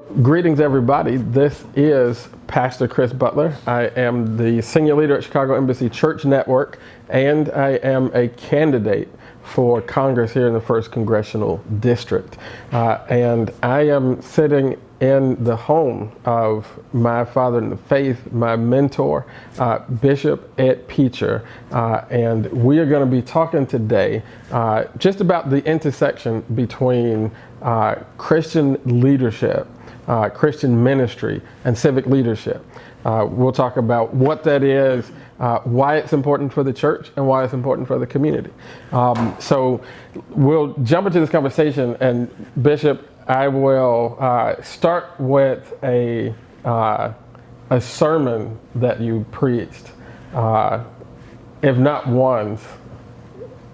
Greetings, everybody. This is Pastor Chris Butler. I am the senior leader at Chicago Embassy Church Network, and I am a candidate for Congress here in the 1st Congressional District. And I am sitting in the home of my father in the faith, my mentor, Bishop Peecher. And we are going to be talking today just about the intersection between Christian leadership, Christian ministry, and civic leadership. We'll talk about what that is, why it's important for the church, and why it's important for the community. So we'll jump into this conversation, and Bishop, I will start with a sermon that you preached, if not once,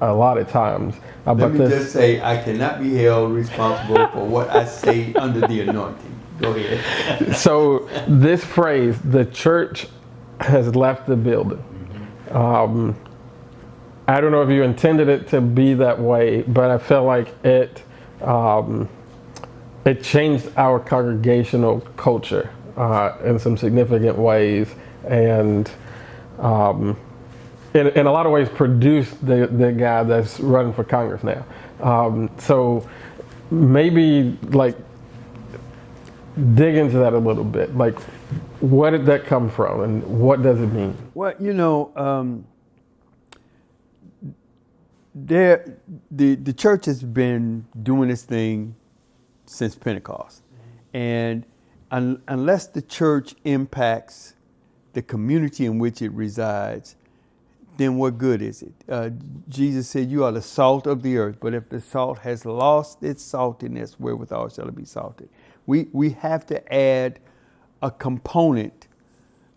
a lot of times. Let me just say, I cannot be held responsible for what I say under the anointing. Go ahead. So this phrase, the church has left the building. I don't know if you intended it to be that way, but I felt like it changed our congregational culture in some significant ways, and in a lot of ways produced the guy that's running for Congress now. So maybe dig into that a little bit. Like, where did that come from, and what does it mean? Well, the church has been doing this thing since Pentecost, and unless the church impacts the community in which it resides, then what good is it? Jesus said, "You are the salt of the earth, but if the salt has lost its saltiness, wherewithal shall it be salted?" We have to add a component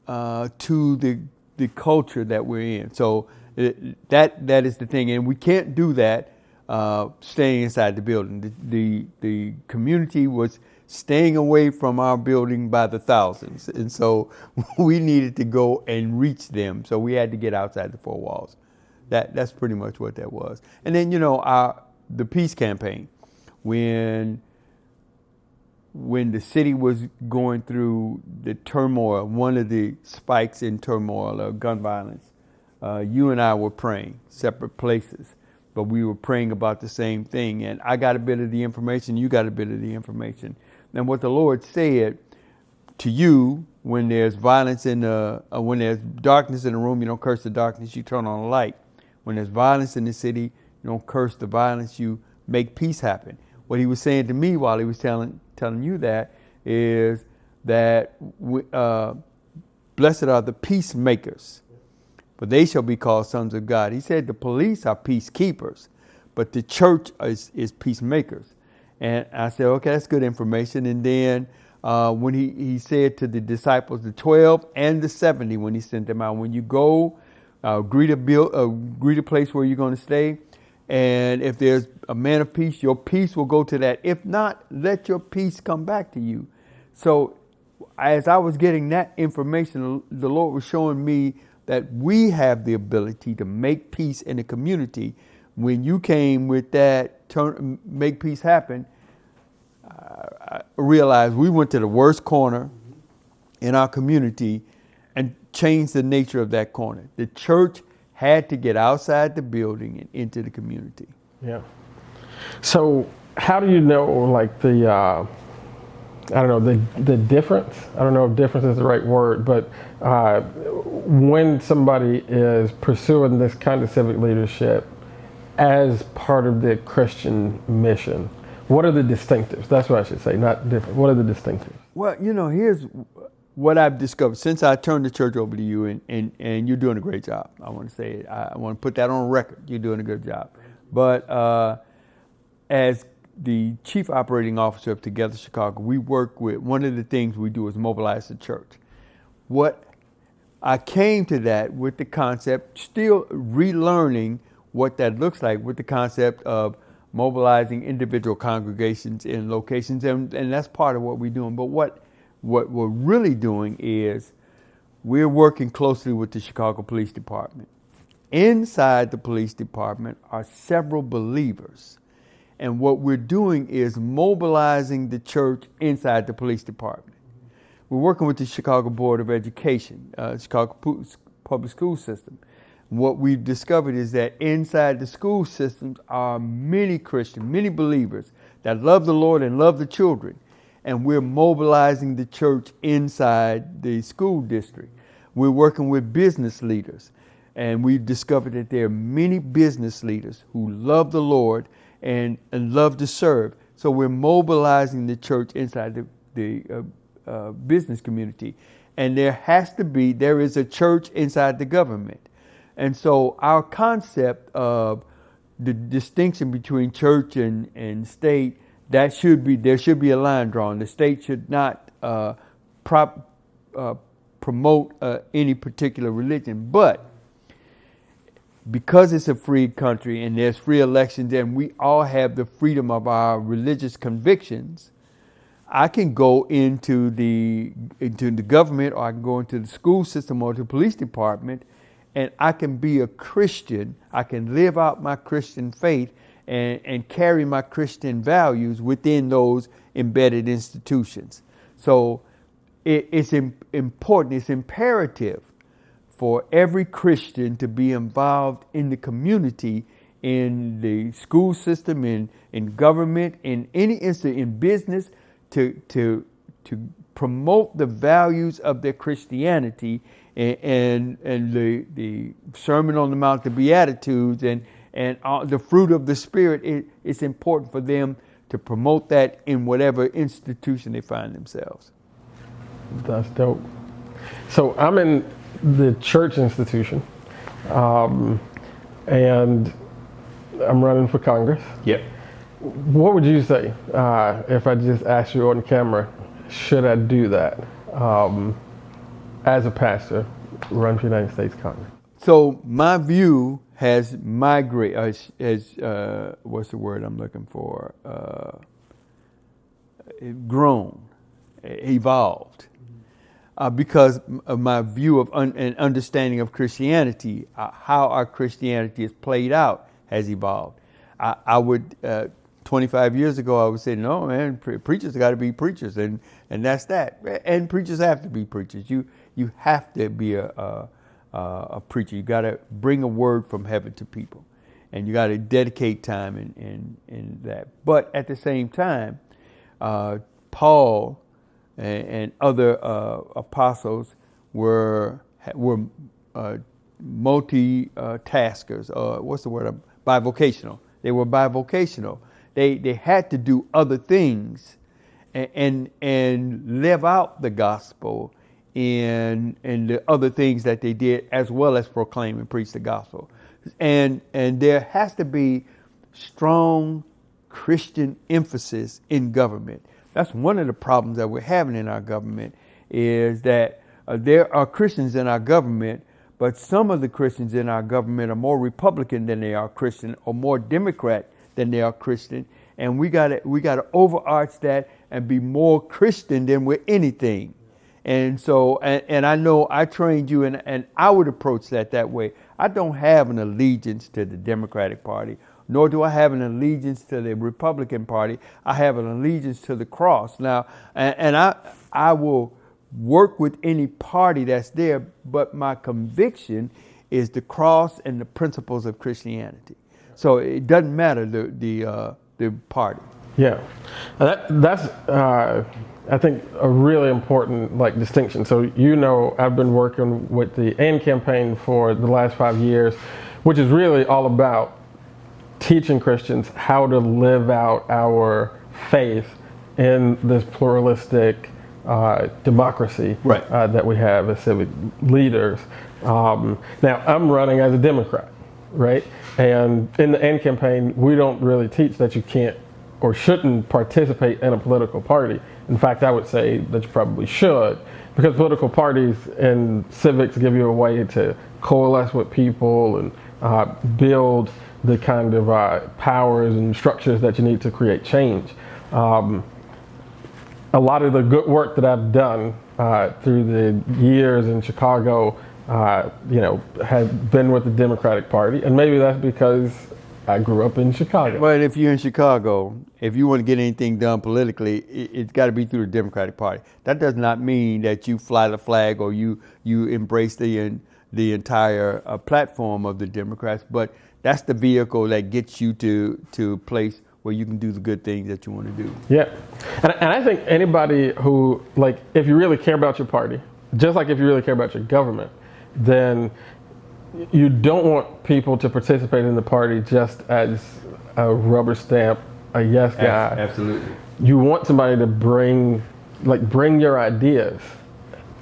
to the culture that we're in. So that is the thing, and we can't do that staying inside the building. The community was staying away from our building by the thousands, and so we needed to go and reach them. So we had to get outside the four walls. That's pretty much what that was. And then the peace campaign, when the city was going through the turmoil, one of the spikes in turmoil of gun violence, you and I were praying, separate places, but we were praying about the same thing. And I got a bit of the information, you got a bit of the information. And what the Lord said to you, when there's violence when there's darkness in the room, you don't curse the darkness, you turn on the light. When there's violence in the city, you don't curse the violence, you make peace happen. What he was saying to me while he was telling you that is that blessed are the peacemakers, for they shall be called sons of God. He said the police are peacekeepers, but the church is peacemakers. And I said, okay, that's good information. And then when he said to the disciples, the 12 and the 70, when he sent them out, when you go, greet a place where you're going to stay. And if there's a man of peace, your peace will go to that. If not, let your peace come back to you. So as I was getting that information, the Lord was showing me that we have the ability to make peace in the community. When you came with that, make peace happen, I realized we went to the worst corner in our community and changed the nature of that corner. The church had to get outside the building and into the community. Yeah. So how do you know, the difference? I don't know if difference is the right word, but when somebody is pursuing this kind of civic leadership as part of the Christian mission, what are the distinctives? That's what I should say, not different. What are the distinctives? Well, here's what I've discovered since I turned the church over to you, and you're doing a great job. I want to say it. I want to put that on record. You're doing a good job. But as the chief operating officer of Together Chicago, we work with, one of the things we do is mobilize the church. What I came to that with the concept, still relearning what that looks like, with the concept of mobilizing individual congregations in locations, and that's part of what we're doing. But what we're really doing is we're working closely with the Chicago Police Department. Inside the police department are several believers, And what we're doing is mobilizing the church inside the police department. We're working with the Chicago Board of Education, Chicago Public School System. What we've discovered is that inside the school systems are many Christians, many believers that love the Lord and love the children. And we're mobilizing the church inside the school district. We're working with business leaders. And we've discovered that there are many business leaders who love the Lord and love to serve. So we're mobilizing the church inside the business community. And there is a church inside the government. And so our concept of the distinction between church and state, there should be a line drawn. The state should not promote any particular religion. But because it's a free country and there's free elections and we all have the freedom of our religious convictions, I can go into the government, or I can go into the school system or the police department, and I can be a Christian. I can live out my Christian faith and carry my Christian values within those embedded institutions. So it's important, it's imperative for every Christian to be involved in the community, in the school system, in government, in any instance, in business, to promote the values of their Christianity and the Sermon on the Mount, the Beatitudes, and the fruit of the Spirit. It's important for them to promote that in whatever institution they find themselves. That's dope. So I'm in the church institution, and I'm running for Congress. Yep. What would you say if I just asked you on camera, should I do that as a pastor, run for United States Congress? So my view has migrated, what's the word I'm looking for? Grown, evolved. Because of my view of and understanding of Christianity, how our Christianity is played out has evolved. I would, 25 years ago, I would say, no, man, preachers got to be preachers, and that's that. And preachers have to be preachers. You have to be a preacher. You got to bring a word from heaven to people, and you got to dedicate time in that. But at the same time, Paul and other apostles were multi-taskers. What's the word? Bivocational. They were bivocational. They had to do other things and live out the gospel and the other things that they did, as well as proclaim and preach the gospel. And there has to be strong Christian emphasis in government. That's one of the problems that we're having in our government, is that there are Christians in our government, but some of the Christians in our government are more Republican than they are Christian, or more Democrat than they are Christian. And we gotta overarch that and be more Christian than we're anything. And so, and I know I trained you, and I would approach that way. I don't have an allegiance to the Democratic Party, nor do I have an allegiance to the Republican Party. I have an allegiance to the cross. Now, and I will work with any party that's there, but my conviction is the cross and the principles of Christianity. So it doesn't matter the party. Yeah, that's I think a really important distinction. So I've been working with the AND campaign for the last 5 years, which is really all about teaching Christians how to live out our faith in this pluralistic democracy that we have as civic leaders. Now, I'm running as a Democrat, right? And in the AND campaign, we don't really teach that you can't or shouldn't participate in a political party. In fact, I would say that you probably should, because political parties and civics give you a way to coalesce with people and build the kind of powers and structures that you need to create change. A lot of the good work that I've done through the years in Chicago, has been with the Democratic Party, and maybe that's because I grew up in Chicago. But if you're in Chicago, if you want to get anything done politically, it's got to be through the Democratic Party. That does not mean that you fly the flag or you embrace the entire platform of the Democrats, but that's the vehicle that gets you to a place where you can do the good things that you want to do. Yeah. And I think anybody who, like, if you really care about your party, just like if you really care about your government, then you don't want people to participate in the party just as a rubber stamp, a yes guy. Absolutely. You want somebody to bring your ideas,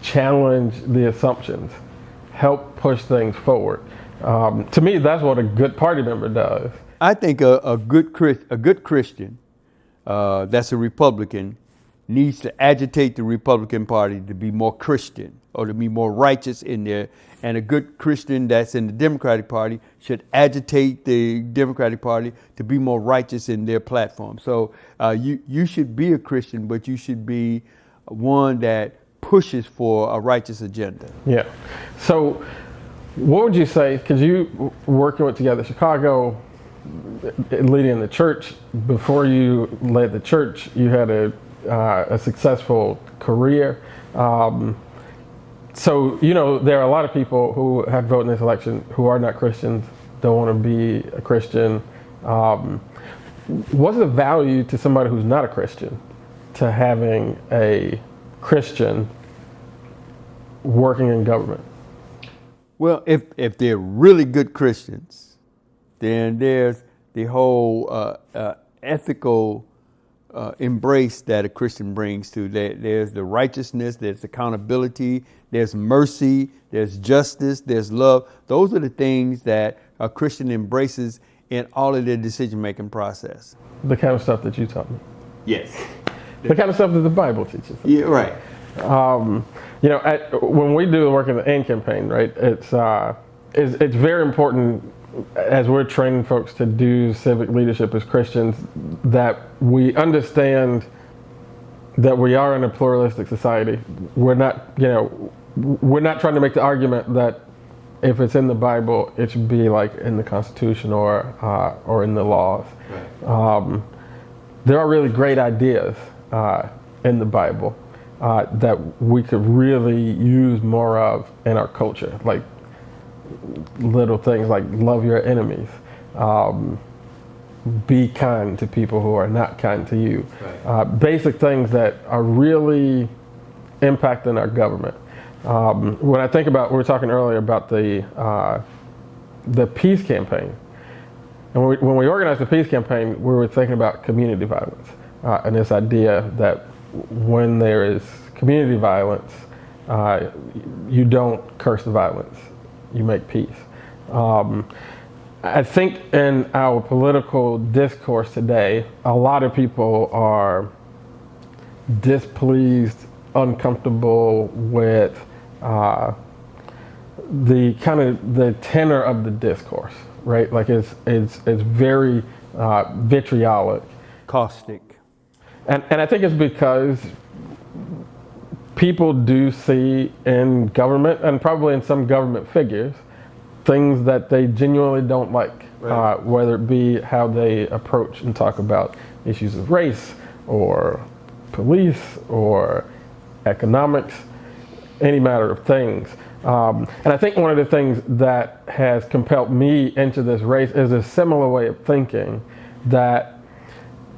challenge the assumptions, help push things forward. To me, that's what a good party member does. I think a good Christian that's a Republican needs to agitate the Republican Party to be more Christian or to be more righteous in there. And a good Christian that's in the Democratic Party should agitate the Democratic Party to be more righteous in their platform. So you should be a Christian, but you should be one that pushes for a righteous agenda. Yeah. So what would you say, because you working with Together Chicago, leading the church, before you led the church, you had a successful career. So, there are a lot of people who have voted in this election who are not Christians, don't want to be a Christian. What's the value to somebody who's not a Christian to having a Christian working in government? Well, if they're really good Christians, then there's the whole ethical embrace that a Christian brings to. There's the righteousness, there's accountability, there's mercy, there's justice, there's love. Those are the things that a Christian embraces in all of their decision-making process. The kind of stuff that you taught me. Yes. The kind of stuff that the Bible teaches. Yeah, right. When we do the work in the AIM campaign, right, it's very important as we're training folks to do civic leadership as Christians that we understand that we are in a pluralistic society. We're not trying to make the argument that if it's in the Bible, it should be like in the Constitution or in the laws. Right. There are really great ideas in the Bible that we could really use more of in our culture, like little things like love your enemies, be kind to people who are not kind to you. Right. Basic things that are really impacting our government. When I think about, we were talking earlier about the peace campaign. And when we organized the peace campaign, we were thinking about community violence and this idea that when there is community violence, you don't curse the violence, you make peace. I think in our political discourse today, a lot of people are displeased, uncomfortable with the tenor of the discourse, right? Like it's very vitriolic, caustic, and I think it's because people do see in government and probably in some government figures things that they genuinely don't like, right. Whether it be how they approach and talk about issues of race or police or economics, any matter of things. And I think one of the things that has compelled me into this race is a similar way of thinking, that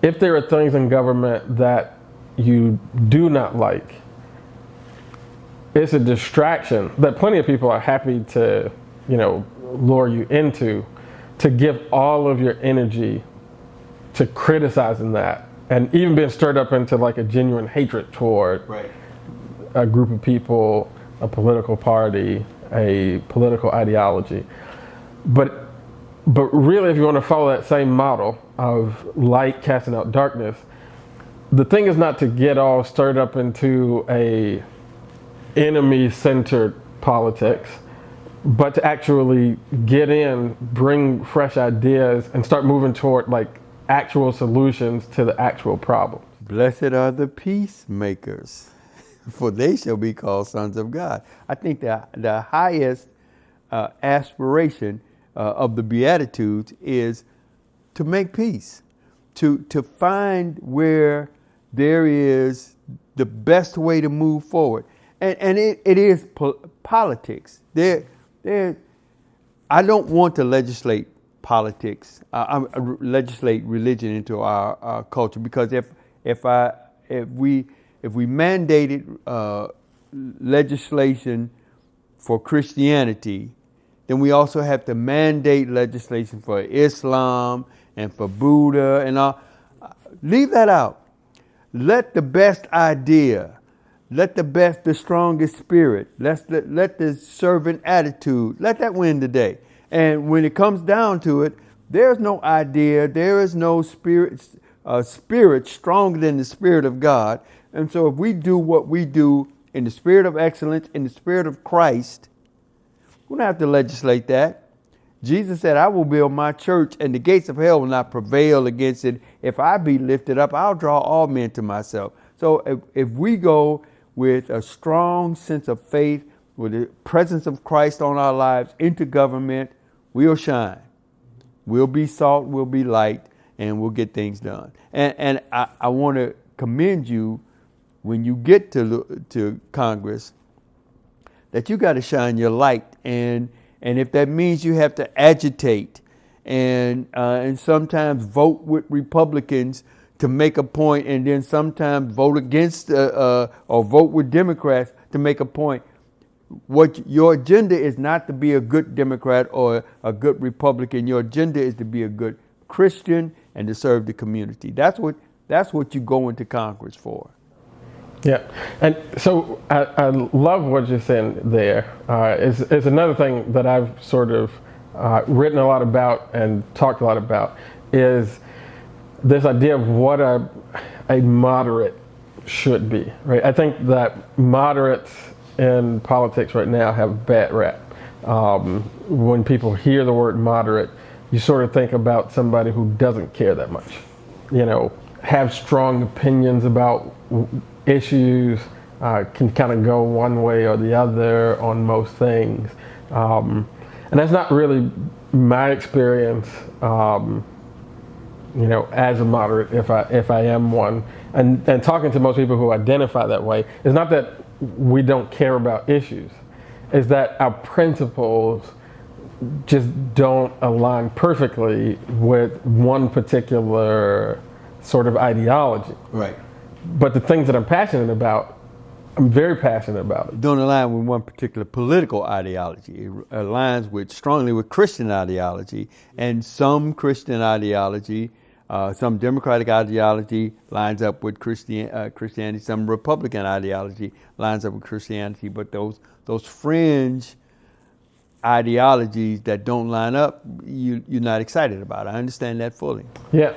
if there are things in government that you do not like, it's a distraction that plenty of people are happy to, lure you into, to give all of your energy to criticizing that and even being stirred up into like a genuine hatred toward right. a group of people, a political party, a political ideology. But really, if you want to follow that same model of light casting out darkness, the thing is not to get all stirred up into a enemy-centered politics, but to actually get in, bring fresh ideas, and start moving toward like actual solutions to the actual problem. Blessed are the peacemakers, for they shall be called sons of God. I think the highest aspiration of the Beatitudes is to make peace, to find where there is the best way to move forward. And it is politics. I don't want to legislate politics, legislate religion into our culture, because if we mandated legislation for Christianity, then we also have to mandate legislation for Islam and for Buddha and all. Leave that out. Let the best idea, let the strongest spirit, let the servant attitude, let that win the day. And when it comes down to it, there's no idea, there is no spirit stronger than the Spirit of God. And so if we do what we do in the spirit of excellence, in the spirit of Christ, we don't have to legislate that. Jesus said, I will build my church and the gates of hell will not prevail against it. If I be lifted up, I'll draw all men to myself. So if we go with a strong sense of faith, with the presence of Christ on our lives into government, we'll shine. We'll be salt, we'll be light, and we'll get things done. And I want to commend you when you get to Congress, that you got to shine your light, and if that means you have to agitate and sometimes vote with Republicans to make a point, and then sometimes vote against or vote with Democrats to make a point. What your agenda is not to be a good Democrat or a good Republican. Your agenda is to be a good Christian and to serve the community. That's what you go into Congress for. Yeah, and so I love what you're saying there. It's another thing that I've sort of written a lot about and talked a lot about is this idea of what a moderate should be, right? I think that moderates in politics right now have a bad rap. When people hear the word moderate, you sort of think about somebody who doesn't care that much, have strong opinions about issues, can kind of go one way or the other on most things. And that's not really my experience, as a moderate, if I am one. And talking to most people who identify that way, it's not that we don't care about issues. It's that our principles just don't align perfectly with one particular sort of ideology. Right. But the things that I'm passionate about, I'm very passionate about. It don't align with one particular political ideology. It aligns strongly with Christian ideology, and some Christian ideology, some Democratic ideology lines up with Christianity. Some Republican ideology lines up with Christianity. But those fringe ideologies that don't line up, you're not excited about. I understand that fully. Yeah,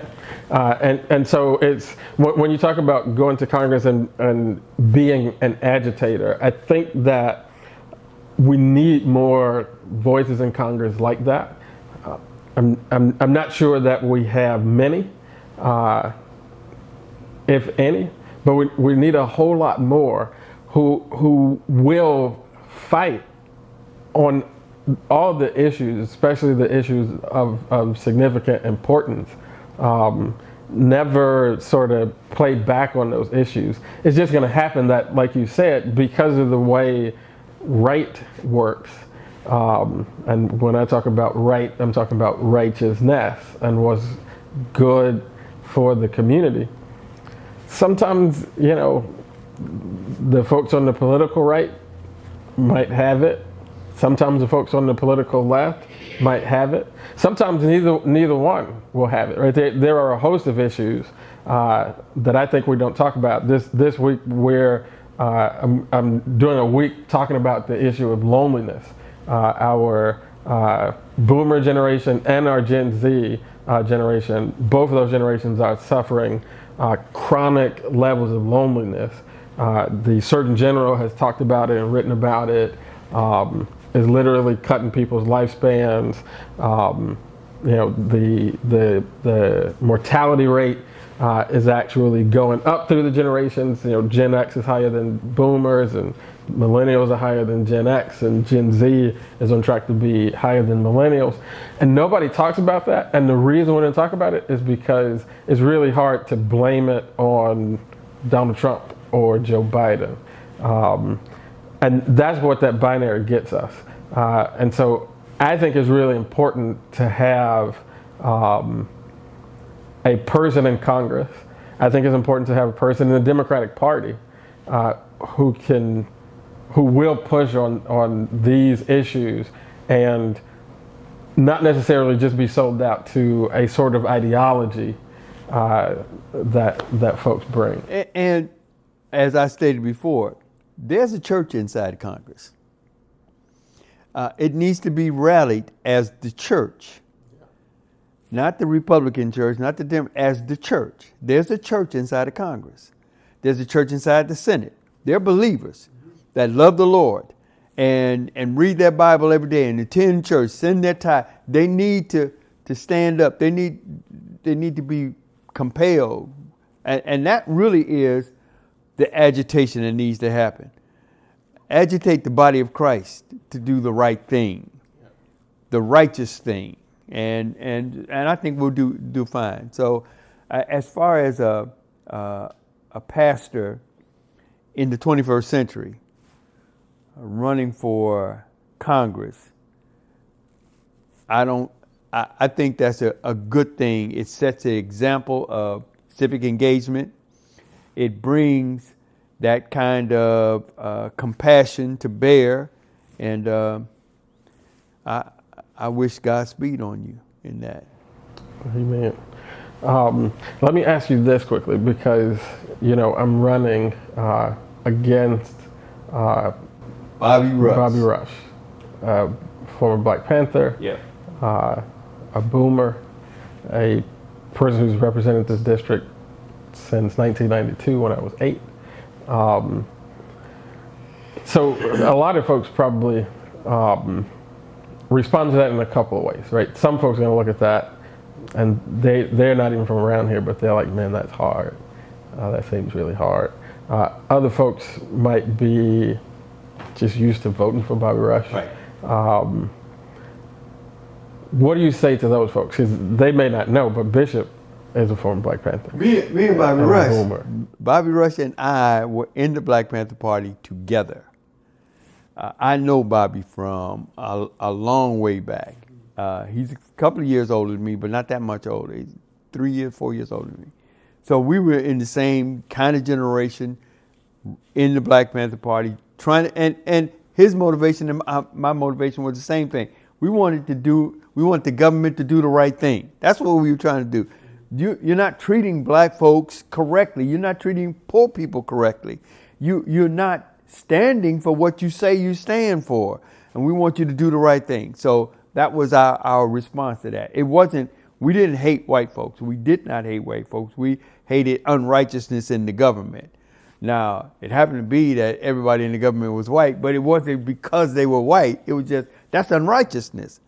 and so it's when you talk about going to Congress and being an agitator, I think that we need more voices in Congress like that. I'm not sure that we have many, if any, but we need a whole lot more who will fight on all the issues, especially the issues of significant importance. Never sort of play back on those issues. It's just going to happen that, like you said, because of the way right works. And when I talk about right, I'm talking about righteousness and what's good for the community. Sometimes, the folks on the political right might have it. Sometimes the folks on the political left might have it. Sometimes neither one will have it. Right? There are a host of issues that I think we don't talk about. This week, where I'm doing a week talking about the issue of loneliness. Our boomer generation and our Gen Z generation, both of those generations are suffering chronic levels of loneliness. The Surgeon General has talked about it and written about it. Is literally cutting people's lifespans. The mortality rate is actually going up through the generations. Gen X is higher than boomers, and millennials are higher than Gen X, and Gen Z is on track to be higher than millennials. And nobody talks about that. And the reason we don't talk about it is because it's really hard to blame it on Donald Trump or Joe Biden. And that's what that binary gets us. And so I think it's really important to have a person in Congress. I think it's important to have a person in the Democratic Party who will push on these issues and not necessarily just be sold out to a sort of ideology that folks bring. And as I stated before, there's a church inside Congress. It needs to be rallied as the church. Not the Republican church, not the Democrat, as the church. There's a church inside of Congress. There's a church inside the Senate. They're believers that love the Lord and read their Bible every day and attend church, send their tithe. They need to stand up. They need to be compelled. And that really is the agitation that needs to happen. Agitate the body of Christ to do the right thing, the righteous thing. And I think we'll do fine. So, as far as a pastor in the 21st century running for Congress, I think that's a good thing. It sets an example of civic engagement. It brings that kind of compassion to bear, and I wish Godspeed on you in that. Amen. Let me ask you this quickly, because I'm running against Bobby Rush, former Black Panther, a boomer, a person who's represented this district since 1992 when I was 8. So a lot of folks probably respond to that in a couple of ways, right? Some folks are going to look at that and they're not even from around here, but they're like, man, that's hard. That seems really hard. Other folks might be just used to voting for Bobby Rush. Right. What do you say to those folks? Because they may not know, but Bishop is a former Black Panther. Me and Bobby Rush. Bobby Rush and I were in the Black Panther Party together. I know Bobby from a long way back. He's a couple of years older than me, but not that much older. He's 4 years older than me. So we were in the same kind of generation in the Black Panther Party, and his motivation and my motivation was the same thing. We wanted the government to do the right thing. That's what we were trying to do. You're not treating black folks correctly. You're not treating poor people correctly. You're not standing for what you say you stand for, and we want you to do the right thing. So that was our response to that. We didn't hate white folks. We did not hate white folks. We hated unrighteousness in the government. Now, it happened to be that everybody in the government was white, but it wasn't because they were white. It was just, that's unrighteousness.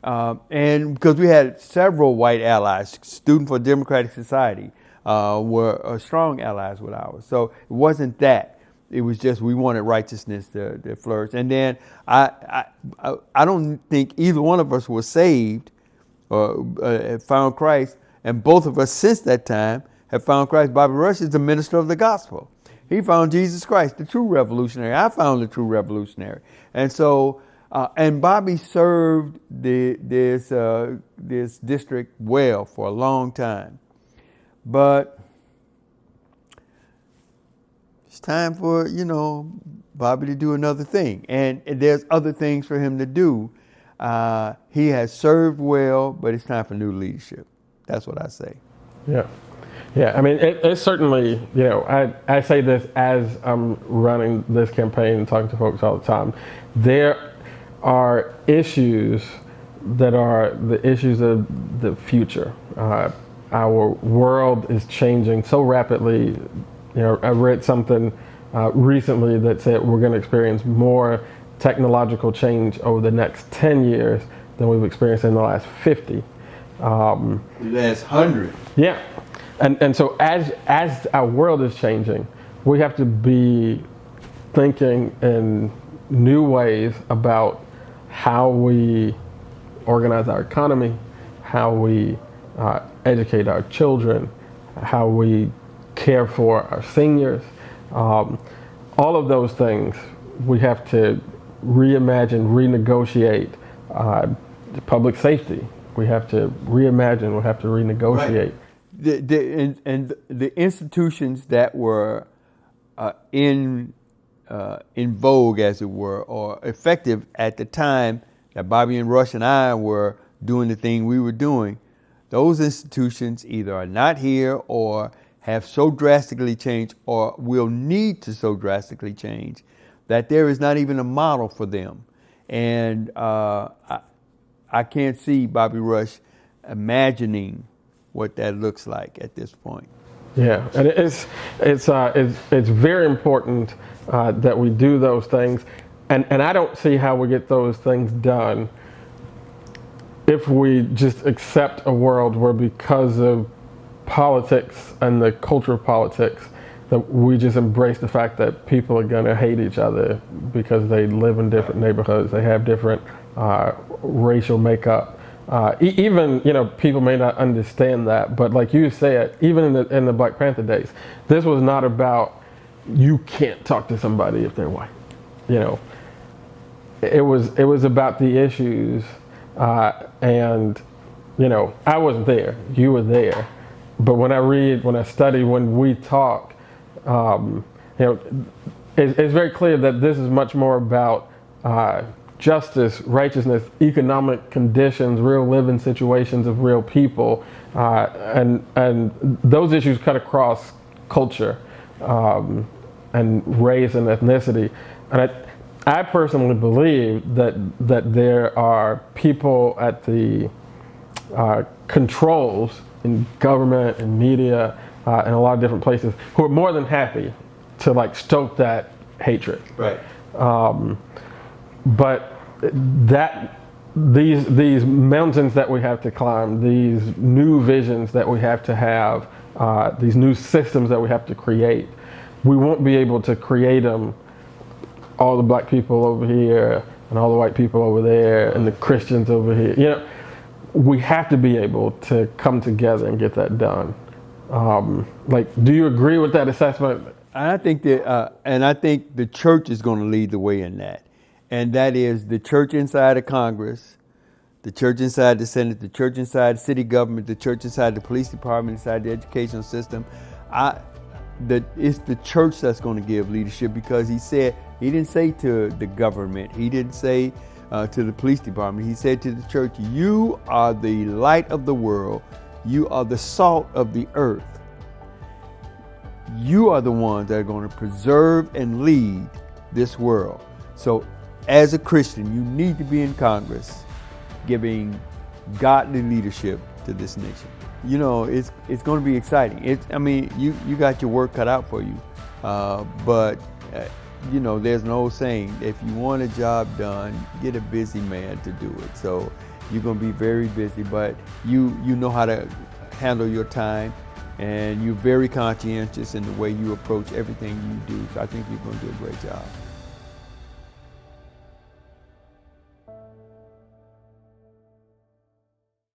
And because we had several white allies, Student for Democratic Society were strong allies with ours. So it wasn't that. It was just we wanted righteousness to flourish. And then I don't think either one of us was saved or found Christ. And both of us since that time have found Christ. Bobby Rush is the minister of the gospel. He found Jesus Christ, the true revolutionary. I found the true revolutionary. And so, and Bobby served this district well for a long time. But it's time for, Bobby to do another thing. And there's other things for him to do. He has served well, but it's time for new leadership. That's what I say. Yeah. Yeah, I mean, it's certainly, I say this as I'm running this campaign and talking to folks all the time. There are issues that are the issues of the future. Our world is changing so rapidly. I read something recently that said we're going to experience more technological change over the next 10 years than we've experienced in the last 50. The last 100. Yeah. And so as our world is changing, we have to be thinking in new ways about how we organize our economy, how we educate our children, how we care for our seniors. All of those things we have to reimagine, renegotiate. Public safety, we have to reimagine, we have to renegotiate. Right. The institutions that were in vogue, as it were, or effective at the time that Bobby and Rush and I were doing the thing we were doing, those institutions either are not here or have so drastically changed or will need to so drastically change that there is not even a model for them. And I can't see Bobby Rush imagining what that looks like at this point. Yeah, and it's very important that we do those things, and I don't see how we get those things done if we just accept a world where, because of politics and the culture of politics, that we just embrace the fact that people are going to hate each other because they live in different neighborhoods, they have different racial makeup. Even, people may not understand that, but like you said, even in the Black Panther days, this was not about you can't talk to somebody if they're white. It was about the issues, and I wasn't there, you were there, but when I read, when I study, when we talk, it's very clear that this is much more about justice, righteousness, economic conditions, real living situations of real people, and those issues cut across culture and race and ethnicity. And I personally believe that there are people at the controls in government and media and a lot of different places who are more than happy to stoke that hatred. Right. But these mountains that we have to climb, these new visions that we have to have, these new systems that we have to create, we won't be able to create them, all the black people over here and all the white people over there and the Christians over here. We have to be able to come together and get that done. Do you agree with that assessment? I think that, and I think the church is going to lead the way in that. And that is the church inside of Congress, the church inside the Senate, the church inside the city government, the church inside the police department, inside the educational system. It's the church that's going to give leadership, because he didn't say to the government, he didn't say to the police department, he said to the church, you are the light of the world, you are the salt of the earth. You are the ones that are going to preserve and lead this world. So as a Christian, you need to be in Congress giving godly leadership to this nation. It's going to be exciting. You got your work cut out for you. But there's an old saying, if you want a job done, get a busy man to do it. So you're going to be very busy, but you know how to handle your time, and you're very conscientious in the way you approach everything you do. So I think you're going to do a great job.